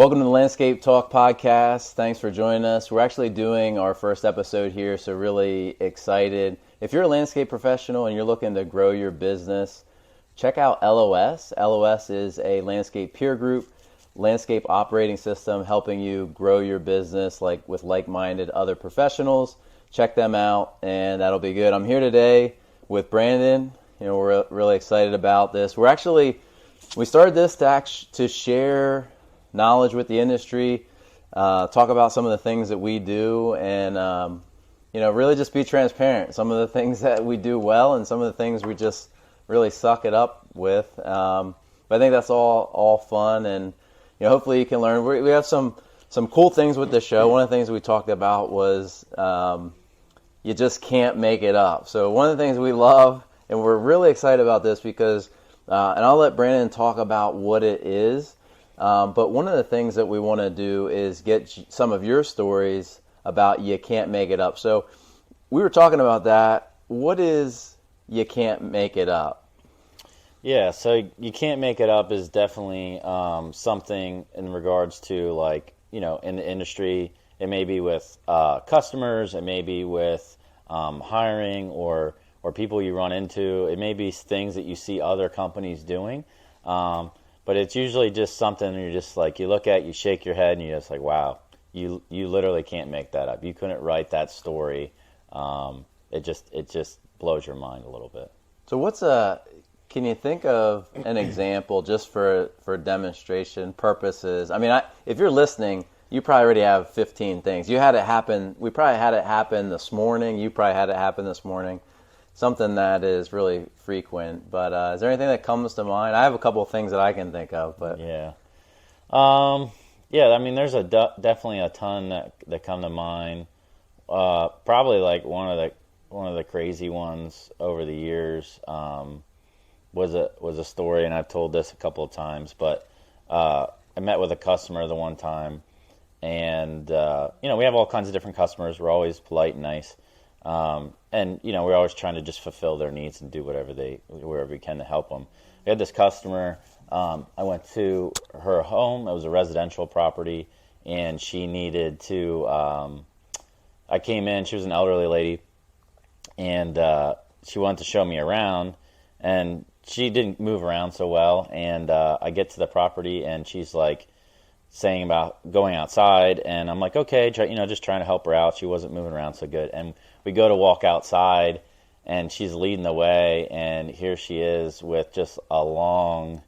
Welcome to the Landscape Talk podcast. Thanks for joining us. We're actually doing our first episode here, so really excited. If you're a landscape professional and you're looking to grow your business, check out LOS. LOS is a landscape peer group, landscape operating system, helping you grow your business with like-minded other professionals. Check them out, and that'll be good. I'm here today with Brandon. We're really excited about this. We started this to share knowledge with the industry, talk about some of the things that we do, and really just be transparent. Some of the things that we do well, and some of the things we just really suck it up with. But I think that's all fun, and hopefully you can learn. We have some cool things with the show. One of the things we talked about was you just can't make it up. So one of the things we love, and we're really excited about this because, and I'll let Brandon talk about what it is. But one of the things that we want to do is get some of your stories about you can't make it up. So we were talking about that. What is you can't make it up? Yeah, so you can't make it up is definitely something in regards to in the industry. It may be with customers. It may be with hiring or people you run into. It may be things that you see other companies doing. But it's usually just something you're just you look at, you shake your head, and you're just like, wow, you literally can't make that up. You couldn't write that story. It just blows your mind a little bit. So can you think of an example just for demonstration purposes? I mean, if you're listening, you probably already have 15 things. We probably had it happen this morning. You probably had it happen this morning. Something that is really frequent, but is there anything that comes to mind? I have a couple of things that I can think of, but yeah. I mean, there's definitely a ton that come to mind. Probably one of the crazy ones over the years was a story, and I've told this a couple of times. But I met with a customer the one time, and we have all kinds of different customers. We're always polite and nice. And we're always trying to just fulfill their needs and do wherever we can to help them. We had this customer. I went to her home. It was a residential property, and she needed to. I came in. She was an elderly lady, and she wanted to show me around. And she didn't move around so well. And I get to the property, and she's saying about going outside, and I'm like, okay, just trying to help her out. She wasn't moving around so good, and we go to walk outside, and she's leading the way, and here she is with just a long,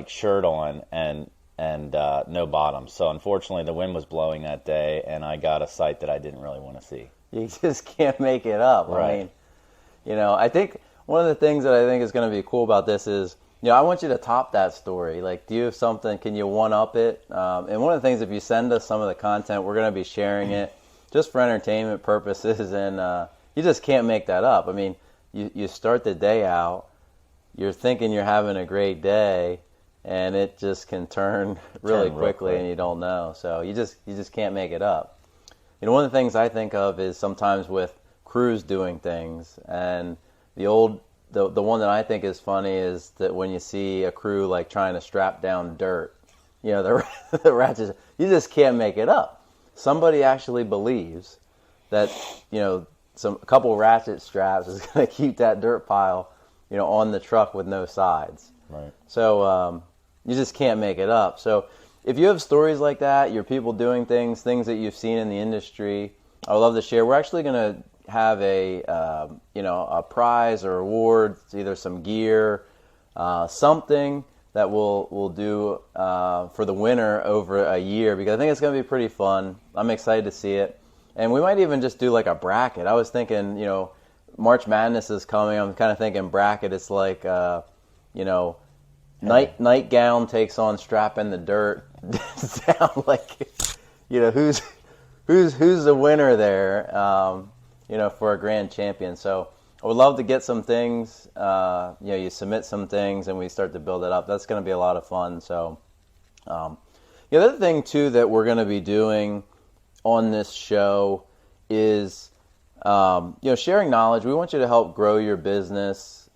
shirt on and no bottom. So unfortunately, the wind was blowing that day, and I got a sight that I didn't really want to see. You just can't make it up. Right. I mean, I think one of the things that I think is going to be cool about this is, I want you to top that story. Do you have something? Can you one-up it? And one of the things, if you send us some of the content, we're going to be sharing it just for entertainment purposes, and you just can't make that up. I mean, you start the day out, you're thinking you're having a great day, and it just can turn really quickly, and you don't know. So you just can't make it up. One of the things I think of is sometimes with crews doing things, and the one that I think is funny is that when you see a crew trying to strap down dirt, the ratchets, you just can't make it up. Somebody actually believes that a couple ratchet straps is going to keep that dirt pile on the truck with no sides. Right. So you just can't make it up. So if you have stories like that, your people doing things that you've seen in the industry, I would love to share. We're actually going to have a prize or award, either some gear, something that we'll do for the winner over a year, because I think it's going to be pretty fun. I'm excited to see it, and we might even just do a bracket. I was thinking, March Madness is coming. I'm kind of thinking bracket. It's nightgown takes on strapping the dirt down. Who's the winner there? For a grand champion. So I would love to get some things, you submit some things and we start to build it up. That's going to be a lot of fun. So the other thing too that we're going to be doing on this show is, sharing knowledge. We want you to help grow your business,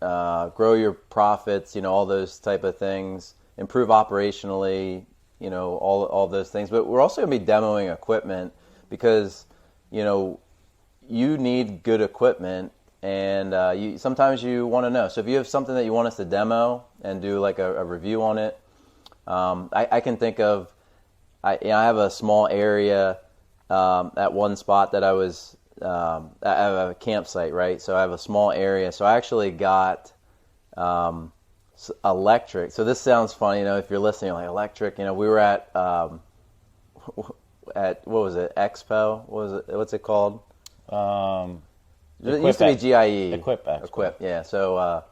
grow your profits, all those type of things, improve operationally, all those things. But we're also going to be demoing equipment because, you need good equipment, and sometimes you want to know. So if you have something that you want us to demo and do like a review on it, I can think of, I have a small area at one spot that I have a campsite, right? So I have a small area. So I actually got electric. So this sounds funny, if you're listening, you're like electric. We were at what was it? Expo? What's it called? It used to be GIE. Equip. Yeah. So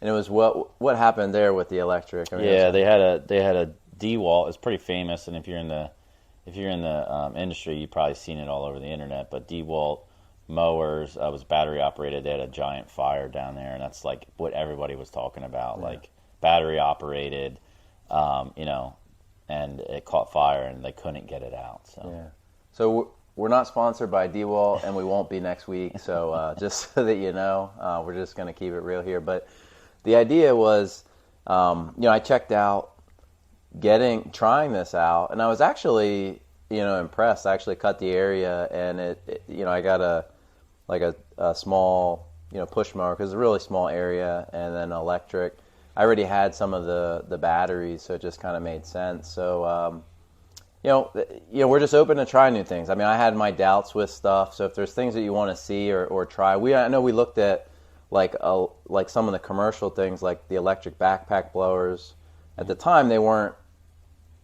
and it was what happened there with the electric? They had a DeWalt. It's pretty famous, and if you're in the industry, you've probably seen it all over the internet. But DeWalt mowers was battery operated. They had a giant fire down there, and that's like what everybody was talking about, like battery operated, and it caught fire and they couldn't get it out. So we're not sponsored by DeWalt, and we won't be next week. So just so that you know, we're just going to keep it real here. But the idea was, I checked out trying this out, and I was actually impressed. I actually cut the area, and I got a small push mower because it's a really small area, and then electric. I already had some of the batteries, so it just kind of made sense. So we're just open to try new things. I mean, I had my doubts with stuff, so if there's things that you want to see or try, I know we looked at like some of the commercial things, like the electric backpack blowers. At the time, they weren't,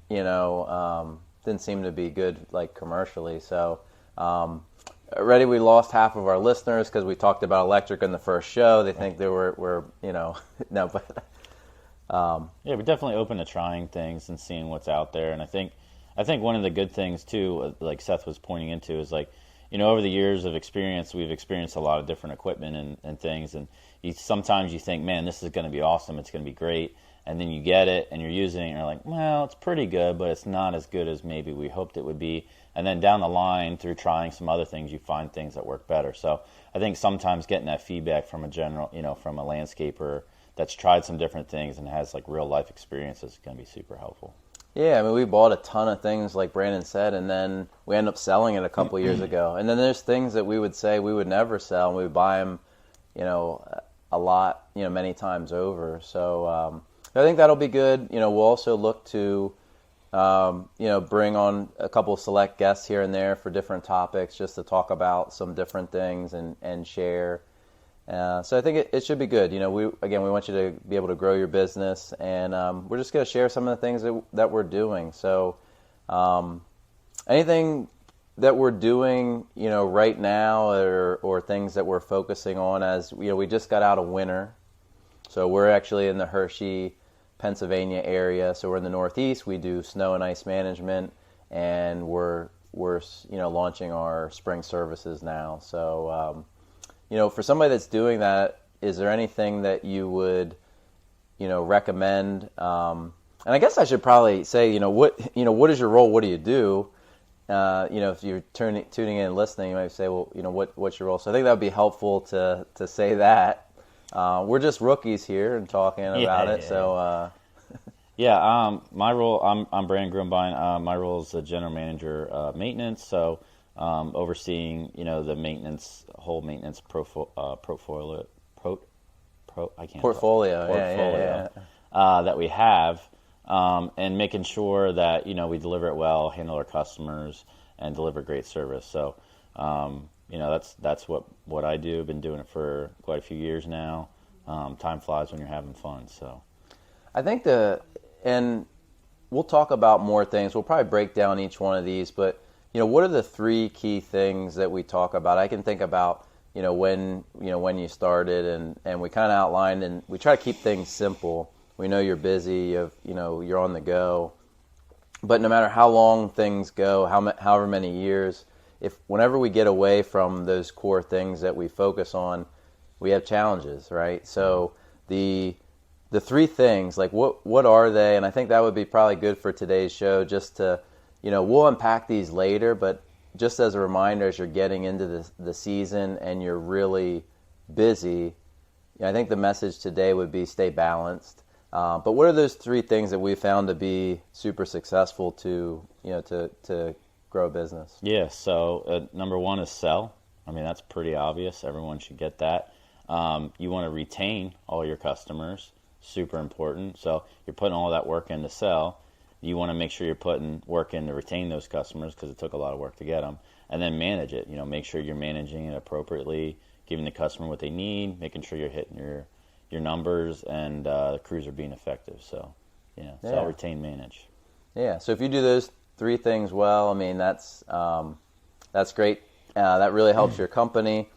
didn't seem to be good like commercially. So already we lost half of our listeners because we talked about electric in the first show. They think they were no, but we're definitely open to trying things and seeing what's out there. And I think one of the good things too, like Seth was pointing into, is like, over the years of experience, we've experienced a lot of different equipment and things, and sometimes you think, man, this is going to be awesome, it's going to be great, and then you get it and you're using it and you're like, well, it's pretty good, but it's not as good as maybe we hoped it would be. And then down the line, through trying some other things, you find things that work better. So I think sometimes getting that feedback from from a landscaper that's tried some different things and has like real life experiences is going to be super helpful. Yeah, I mean, we bought a ton of things, like Brandon said, and then we ended up selling it a couple years ago. And then there's things that we would say we would never sell, and we would buy them, a lot, many times over. So I think that'll be good. We'll also look to, bring on a couple of select guests here and there for different topics, just to talk about some different things and share. So I think it should be good. We want you to be able to grow your business, and we're just going to share some of the things that we're doing. So anything that we're doing, right now, or things that we're focusing on, as we just got out of winter. So we're actually in the Hershey, Pennsylvania area. So we're in the Northeast. We do snow and ice management, and we're launching our spring services now. So for somebody that's doing that, is there anything that you would recommend? And I guess I should probably say, what is your role? What do you do? If you're tuning in and listening, you might say, well, what's your role? So I think that would be helpful to say that. We're just rookies here and talking about it. So my role, I'm Brandon Grumbine. My role is the general manager of maintenance. So overseeing the whole maintenance portfolio that we have, and making sure that we deliver it well, handle our customers, and deliver great service. So that's what I do. I've been doing it for quite a few years now. Time flies when you're having fun. So I think and we'll talk about more things. We'll probably break down each one of these, but what are the three key things that we talk about? I can think about when you started, and we kind of outlined, and we try to keep things simple. We know you're busy, you're on the go, but no matter how long things go, however many years, whenever we get away from those core things that we focus on, we have challenges, right? So the three things, like what are they? And I think that would be probably good for today's show, just to, we'll unpack these later, but just as a reminder, as you're getting into the season and you're really busy, I think the message today would be stay balanced. But what are those three things that we found to be super successful to grow a business? Yeah, so number one is sell. I mean, that's pretty obvious. Everyone should get that. You want to retain all your customers, super important. So you're putting all that work in to sell. You want to make sure you're putting work in to retain those customers because it took a lot of work to get them. And then manage it. Make sure you're managing it appropriately, giving the customer what they need, making sure you're hitting your numbers, and the crews are being effective. So, sell, retain, manage. Yeah. So if you do those three things well, I mean, that's great. That really helps your company.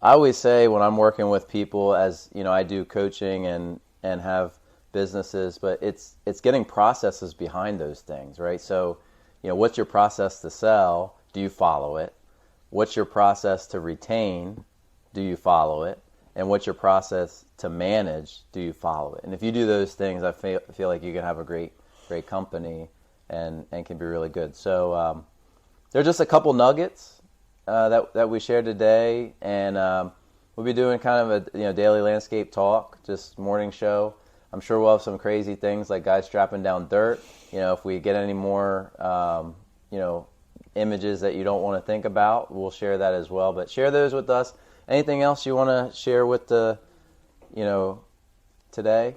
I always say when I'm working with people, as I do coaching and have businesses, but it's getting processes behind those things, right? So, what's your process to sell? Do you follow it? What's your process to retain? Do you follow it? And what's your process to manage? Do you follow it? And if you do those things, I feel like you can have a great company and can be really good. So there are just a couple nuggets that we shared today, and we'll be doing kind of a daily landscape talk, just morning show. I'm sure we'll have some crazy things like guys strapping down dirt. If we get any more images that you don't want to think about, we'll share that as well. But share those with us. Anything else you want to share with the today?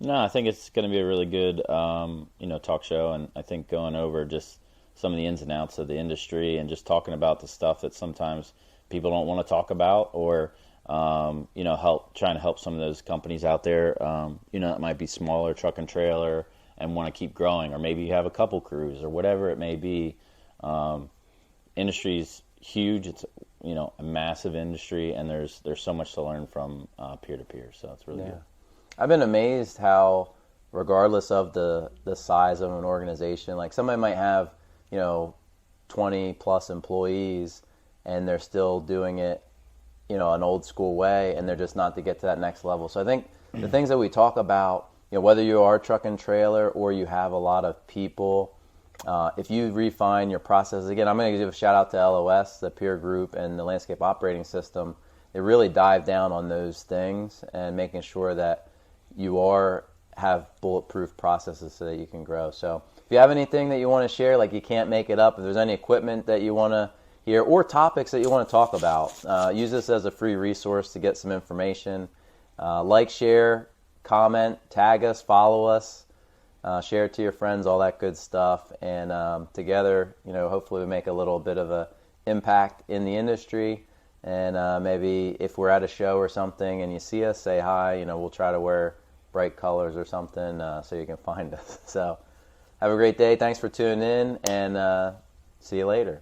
No, I think it's going to be a really good talk show, and I think going over just some of the ins and outs of the industry and just talking about the stuff that sometimes people don't want to talk about, or trying to help some of those companies out there that might be smaller, truck and trailer, and want to keep growing, or maybe you have a couple crews or whatever it may be. Industry's huge. It's a massive industry, and there's so much to learn from peer to peer. So it's really good. I've been amazed how, regardless of the size of an organization, like somebody might have 20 plus employees, and they're still doing it an old school way, and they're just not to get to that next level. So I think the things that we talk about, whether you are truck and trailer or you have a lot of people, if you refine your processes, again, I'm going to give a shout out to LOS, the peer group, and the landscape operating system. They really dive down on those things and making sure that you have bulletproof processes so that you can grow. So if you have anything that you want to share, like you can't make it up, if there's any equipment that you want to hear or topics that you want to talk about, use this as a free resource to get some information. Like, share, comment, tag us, follow us. Share it to your friends, all that good stuff, and together, hopefully we make a little bit of a impact in the industry. And maybe if we're at a show or something and you see us, say hi. We'll try to wear bright colors or something so you can find us. So have a great day. Thanks for tuning in, and see you later.